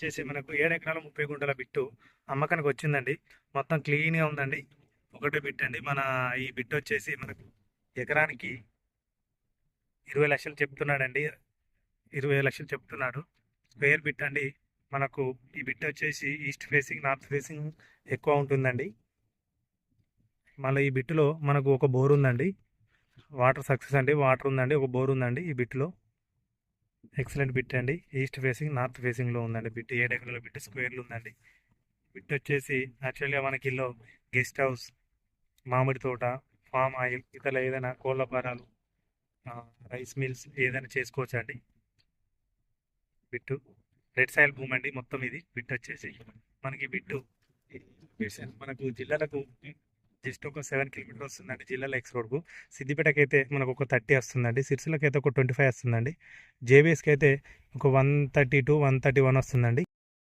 వచ్చేసి మనకు 7 ఎకరాల 30 గుంటల బిట్టు అమ్మకానికి వచ్చిందండి. మొత్తం క్లీన్‌గా ఉందండి. ఒకటే బిట్ అండి. ఈ బిట్ వచ్చేసి మనకు ఎకరానికి 20,00,000 చెప్తున్నాడండి. 20,00,000 చెప్తున్నాడు. స్క్వేర్ బిట్ అండి. మనకు ఈ బిట్ వచ్చేసి ఈస్ట్ ఫేసింగ్, నార్త్ ఫేసింగ్ ఎక్కువ ఉంటుందండి. మళ్ళీ ఈ బిట్టులో మనకు ఒక బోర్ ఉందండి. వాటర్ సక్సెస్ అండి. వాటర్ ఉందండి. ఒక బోర్ ఉందండి ఈ బిట్లో. ఎక్సలెంట్ బిట్ అండి. ఈస్ట్ ఫేసింగ్, నార్త్ ఫేసింగ్లో ఉందండి బిట్. 7 ఎకరాల బిట్ స్క్వేర్లు ఉందండి. బిట్ వచ్చేసి యాక్చువల్గా మనకి ఇల్లు గెస్ట్ హౌస్, మామిడి తోట, ఫామ్ ఆయిల్, ఇతర ఏదైనా కోళ్ళ ఫారాలు, రైస్ మిల్స్ ఏదైనా చేసుకోవచ్చు అండి. బిట్టు రెడ్ సాయిల్ భూమి అండి మొత్తం ఇది. బిట్ వచ్చేసి మనకి బిట్టు మనకు జిల్లాలకు జస్ట్ ఒక 7 కిలోమీటర్ వస్తుందండి. జిల్లాలో ఎక్స్ రోడ్కు. సిద్దిపేటకి అయితే మనకు ఒక 30 వస్తుందండి. సిరిసిల్లకి అయితే ఒక 25 వస్తుందండి. జేబీఎస్కి అయితే ఒక 132, 131 వస్తుందండి.